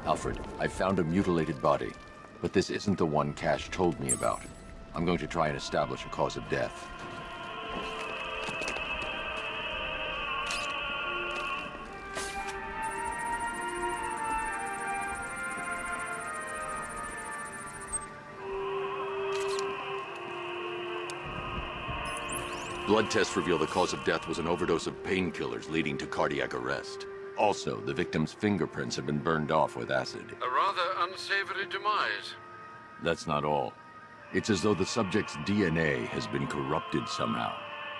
Alfred, I found a mutilated body, but this isn't the one Cash told me about. I'm going to try and establish a cause of death. Blood tests reveal the cause of death was an overdose of painkillers leading to cardiac arrest. Also, the victim's fingerprints have been burned off with acid. A rather unsavory demise. That's not all. It's as though the subject's DNA has been corrupted somehow.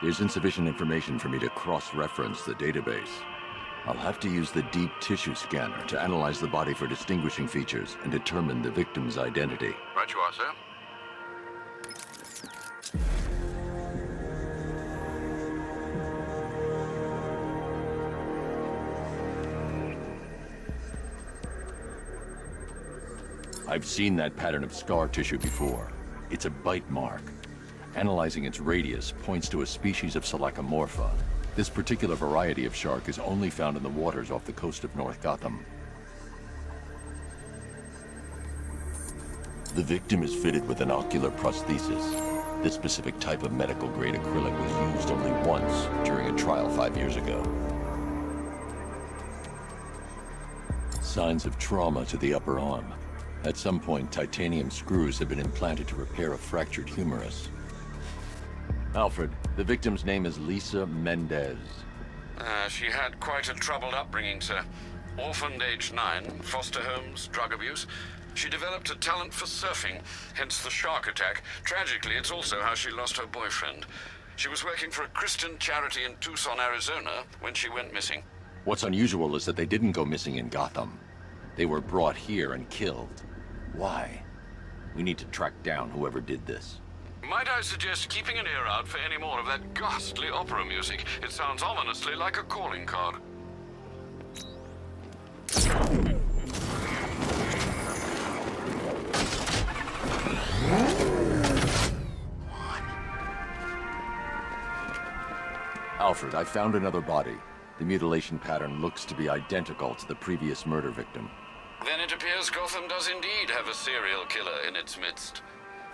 There's insufficient information for me to cross-reference the database. I'll have to use the deep tissue scanner to analyze the body for distinguishing features and determine the victim's identity. Right you are, sir. I've seen that pattern of scar tissue before. It's a bite mark. Analyzing its radius points to a species of Selachomorpha. This particular variety of shark is only found in the waters off the coast of North Gotham. The victim is fitted with an ocular prosthesis. This specific type of medical-grade acrylic was used only once during a trial 5 years ago. Signs of trauma to the upper arm. At some point, titanium screws have been implanted to repair a fractured humerus. Alfred, the victim's name is Lisa Mendez. She had quite a troubled upbringing, sir. Orphaned aged 9, foster homes, drug abuse. She developed a talent for surfing, hence the shark attack. Tragically, it's also how she lost her boyfriend. She was working for a Christian charity in Tucson, Arizona, when she went missing. What's unusual is that they didn't go missing in Gotham. They were brought here and killed. Why? We need to track down whoever did this. Might I suggest keeping an ear out for any more of that ghastly opera music? It sounds ominously like a calling card. Alfred, I found another body. The mutilation pattern looks to be identical to the previous murder victim. Then it appears Gotham does indeed have a serial killer in its midst.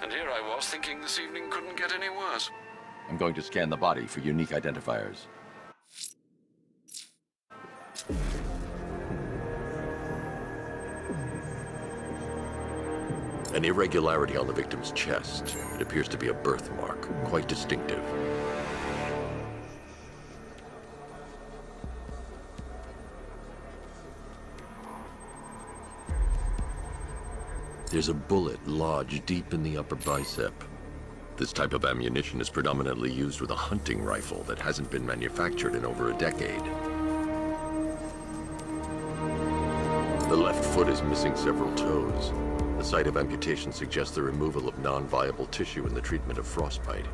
And here I was thinking this evening couldn't get any worse. I'm going to scan the body for unique identifiers. An irregularity on the victim's chest. It appears to be a birthmark, quite distinctive. There's a bullet lodged deep in the upper bicep. This type of ammunition is predominantly used with a hunting rifle that hasn't been manufactured in over a decade. The left foot is missing several toes. The site of amputation suggests the removal of non-viable tissue in the treatment of frostbite.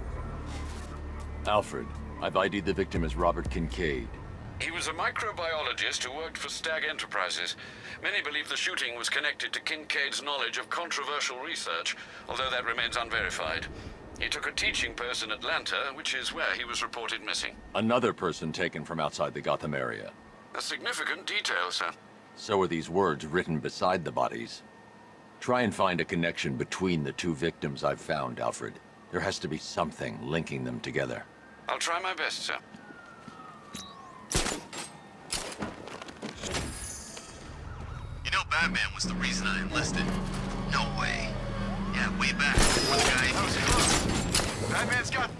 Alfred, I've ID'd the victim as Robert Kincaid. He was a microbiologist who worked for Stag Enterprises. Many believe the shooting was connected to Kincaid's knowledge of controversial research, although that remains unverified. He took a teaching post in Atlanta, which is where he was reported missing. Another person taken from outside the Gotham area. A significant detail, sir. So are these words written beside the bodies. Try and find a connection between the two victims I've found, Alfred. There has to be something linking them together. I'll try my best, sir. You know Batman was the reason I enlisted. No way. Yeah, way back before the guy... That was close. Batman's got...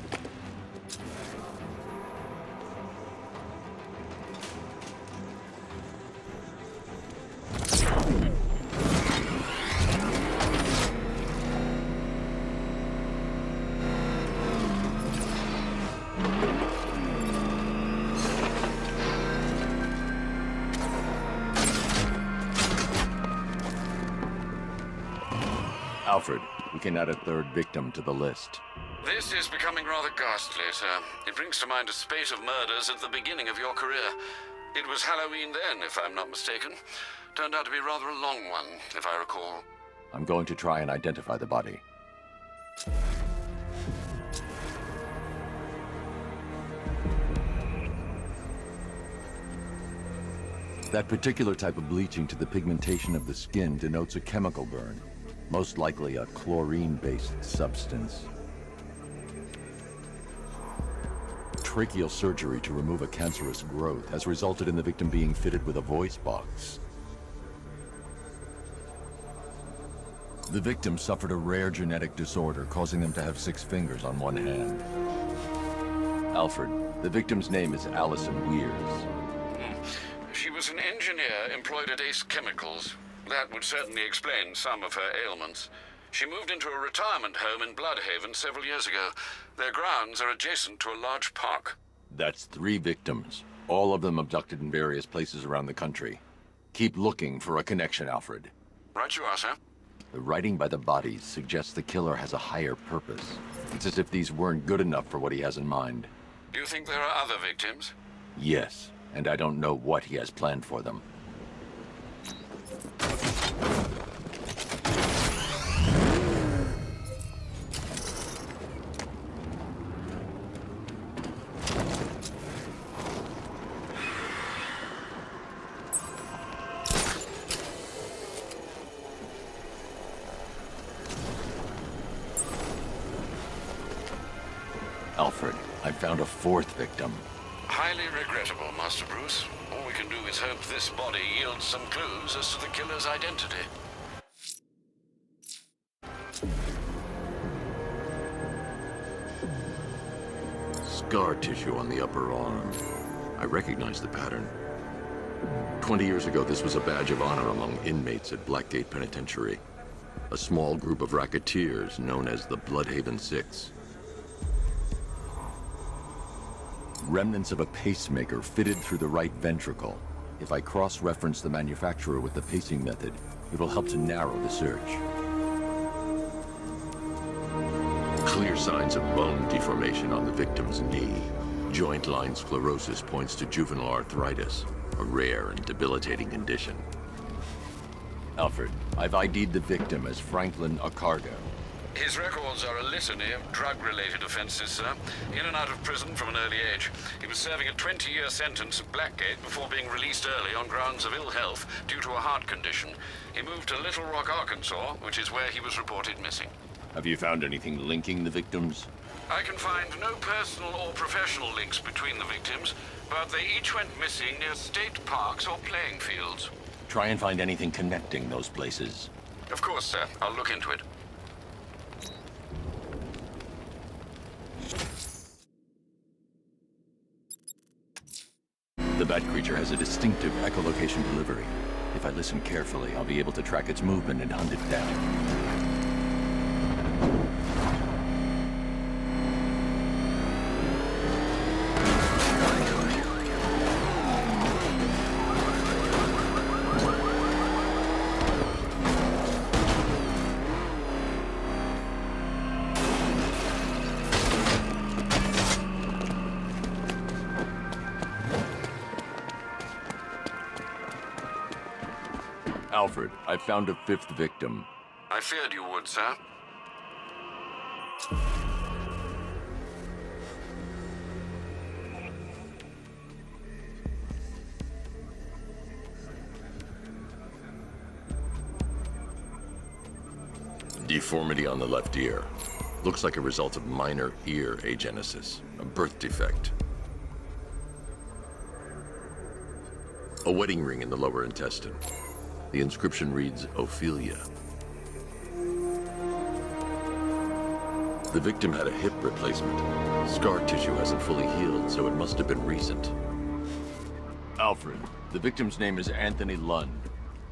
Alfred, we can add a third victim to the list. This is becoming rather ghastly, sir. It brings to mind a spate of murders at the beginning of your career. It was Halloween then, if I'm not mistaken. Turned out to be rather a long one, if I recall. I'm going to try and identify the body. That particular type of bleaching to the pigmentation of the skin denotes a chemical burn, most likely a chlorine-based substance. Tracheal surgery to remove a cancerous growth has resulted in the victim being fitted with a voice box. The victim suffered a rare genetic disorder, causing them to have 6 fingers on one hand. Alfred, the victim's name is Allison Weers. She was an engineer employed at Ace Chemicals. That would certainly explain some of her ailments. She moved into a retirement home in Bloodhaven several years ago. Their grounds are adjacent to a large park. That's 3 victims, all of them abducted in various places around the country. Keep looking for a connection, Alfred. Right you are, sir. The writing by the bodies suggests the killer has a higher purpose. It's as if these weren't good enough for what he has in mind. Do you think there are other victims? Yes, and I don't know what he has planned for them. Alfred, I found a 4th victim. Highly regrettable, Master Bruce. All we can do is hope this body yields some clues as to the killer's identity. Scar tissue on the upper arm. I recognize the pattern. 20 years ago, this was a badge of honor among inmates at Blackgate Penitentiary. A small group of racketeers known as the Bloodhaven Six. Remnants of a pacemaker fitted through the right ventricle. If I cross-reference the manufacturer with the pacing method, it will help to narrow the search. Clear signs of bone deformation on the victim's knee. Joint line sclerosis points to juvenile arthritis, a rare and debilitating condition. Alfred, I've ID'd the victim as Franklin Akarga. His records are a litany of drug-related offenses, sir. In and out of prison from an early age. He was serving a 20-year sentence at Blackgate before being released early on grounds of ill health due to a heart condition. He moved to Little Rock, Arkansas, which is where he was reported missing. Have you found anything linking the victims? I can find no personal or professional links between the victims, but they each went missing near state parks or playing fields. Try and find anything connecting those places. Of course, sir. I'll look into it. The bat creature has a distinctive echolocation delivery. If I listen carefully, I'll be able to track its movement and hunt it down. Alfred, I found a 5th victim. I feared you would, sir. Deformity on the left ear. Looks like a result of minor ear agenesis, a birth defect. A wedding ring in the lower intestine. The inscription reads, Ophelia. The victim had a hip replacement. Scar tissue hasn't fully healed, so it must have been recent. Alfred, the victim's name is Anthony Lund.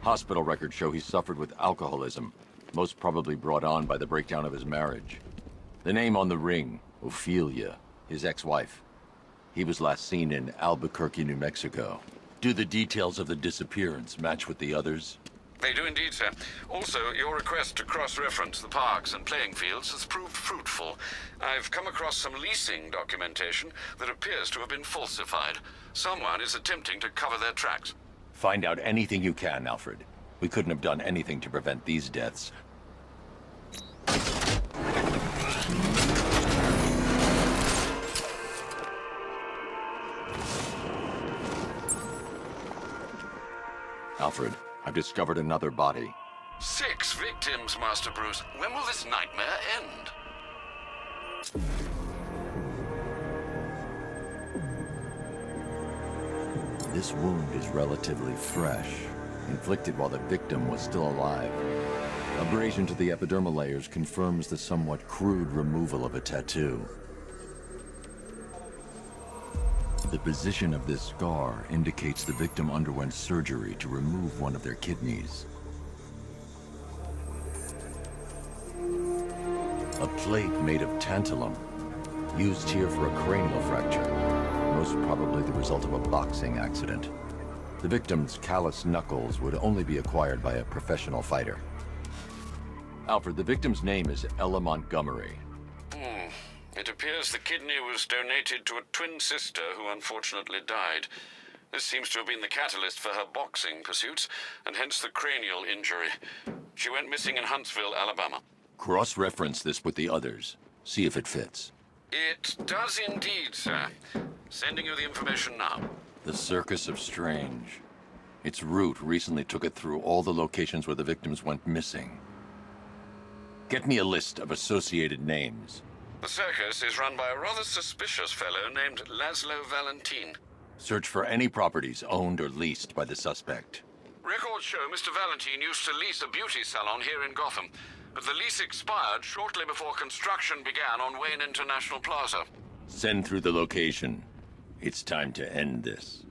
Hospital records show he suffered with alcoholism, most probably brought on by the breakdown of his marriage. The name on the ring, Ophelia, his ex-wife. He was last seen in Albuquerque, New Mexico. Do the details of the disappearance match with the others? They do indeed, sir. Also, your request to cross-reference the parks and playing fields has proved fruitful. I've come across some leasing documentation that appears to have been falsified. Someone is attempting to cover their tracks. Find out anything you can, Alfred. We couldn't have done anything to prevent these deaths. Alfred, I've discovered another body. 6 victims, Master Bruce. When will this nightmare end? This wound is relatively fresh, inflicted while the victim was still alive. Abrasion to the epidermal layers confirms the somewhat crude removal of a tattoo. The position of this scar indicates the victim underwent surgery to remove one of their kidneys. A plate made of tantalum, used here for a cranial fracture, most probably the result of a boxing accident. The victim's calloused knuckles would only be acquired by a professional fighter. Alfred, the victim's name is Ella Montgomery. It appears the kidney was donated to a twin sister who unfortunately died. This seems to have been the catalyst for her boxing pursuits, and hence the cranial injury. She went missing in Huntsville, Alabama. Cross-reference this with the others. See if it fits. It does indeed, sir. Sending you the information now. The Circus of Strange. Its route recently took it through all the locations where the victims went missing. Get me a list of associated names. The circus is run by a rather suspicious fellow named Laszlo Valentin. Search for any properties owned or leased by the suspect. Records show Mr. Valentin used to lease a beauty salon here in Gotham, but the lease expired shortly before construction began on Wayne International Plaza. Send through the location. It's time to end this.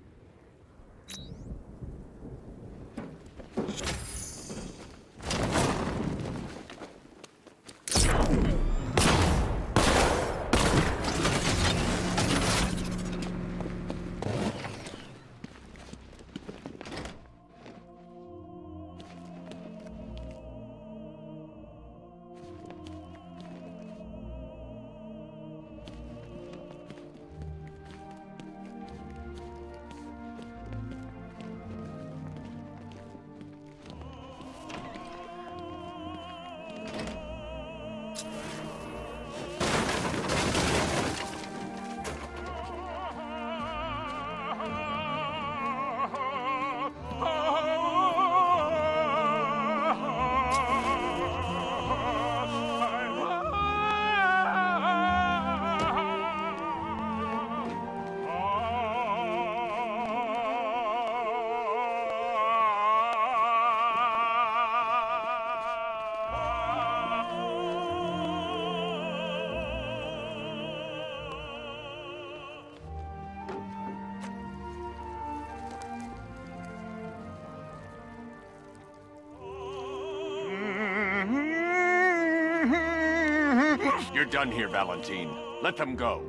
You're done here, Valentine. Let them go.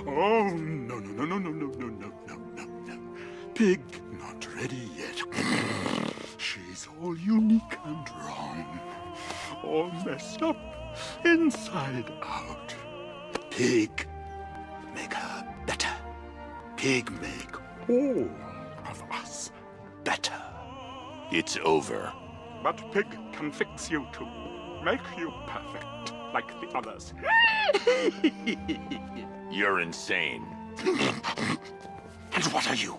Oh, no. Pig not ready yet. She's all unique and wrong. All messed up, inside out. Pig, make her better. Pig make all of us better. It's over. But Pig can fix you too. Make you perfect, like the others. You're insane. And what are you?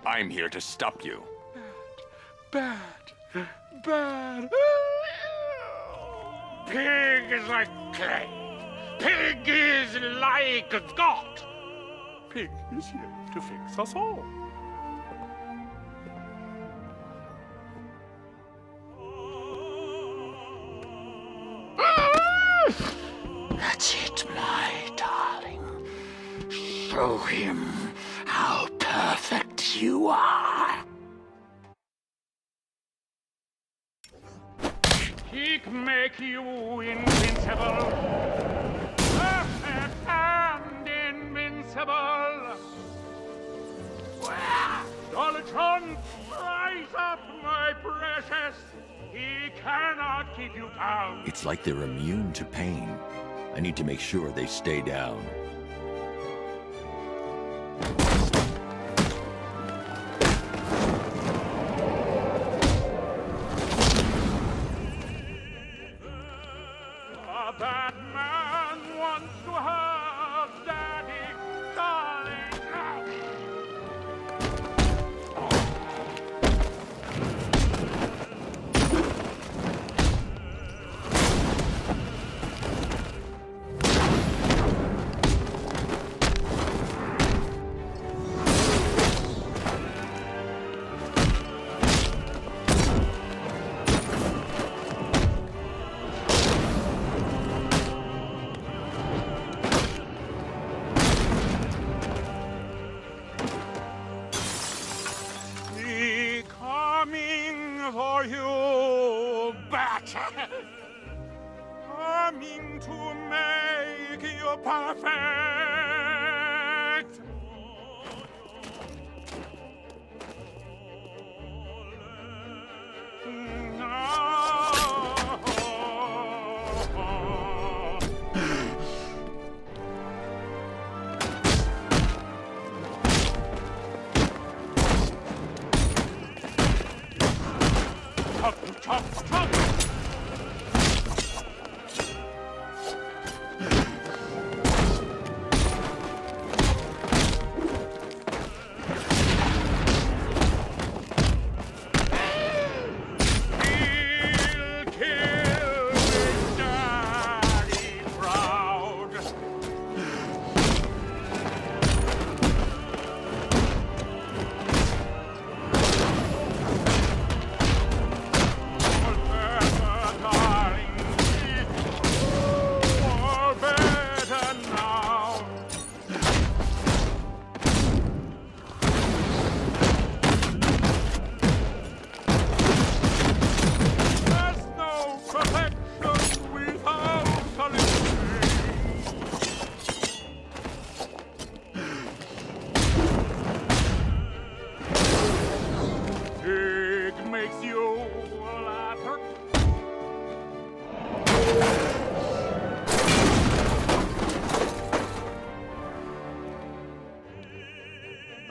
I'm here to stop you. Bad. Pig is like clay. Pig is like a god. Pig is here to fix us all. That's it, my darling. Show him how perfect you are. Pig make you invincible. Perfect and invincible. Dollar John, rise up, my precious. He cannot keep you down. It's like they're immune to pain. I need to make sure they stay down. A bad man wants to have daddy, darling. you better. I mean to make you perfect. Chop, chop!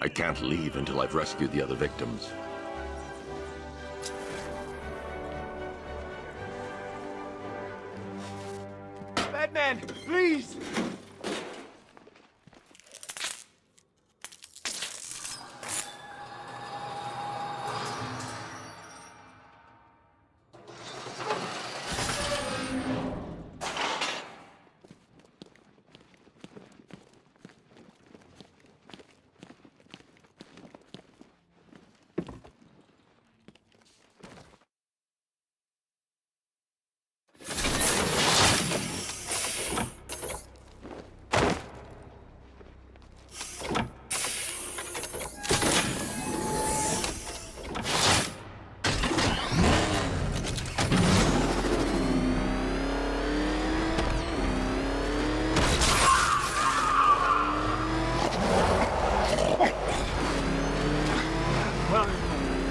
I can't leave until I've rescued the other victims. Batman, please!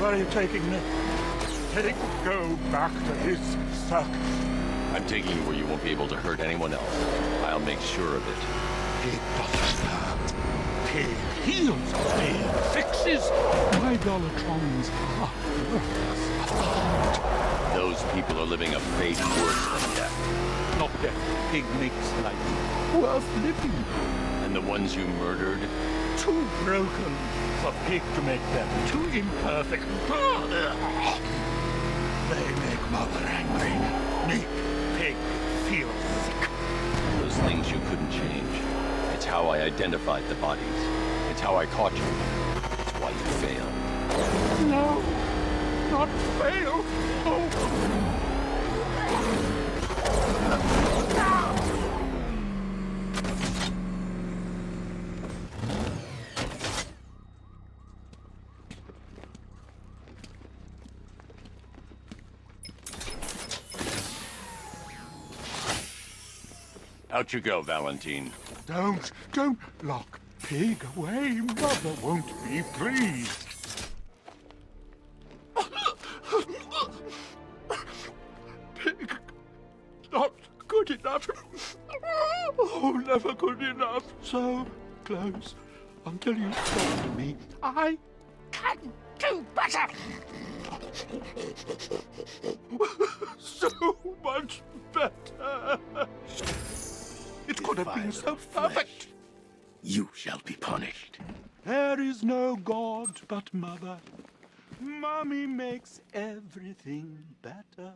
Where are you taking me? Go back to his circus. I'm taking you where you won't be able to hurt anyone else. I'll make sure of it. Pig doesn't hurt. Pig heals. Pig fixes. My Dollartron's heart works. Those people are living a fate worse than death. Not death. Pig makes life worth living. And the ones you murdered? Too broken for Pig to make them. Too imperfect. They make Mother angry. Make Pig feel sick. Those things you couldn't change. It's how I identified the bodies. It's how I caught you. It's why you failed. No, not fail. Oh. Out you go, Valentine. Don't lock Pig away. Mother won't be pleased. Pig, not good enough. Oh, never good enough. So close until you talk to me. I can do better. So much better. It could have been so perfect. You shall be punished. There is no God but Mother. Mommy makes everything better.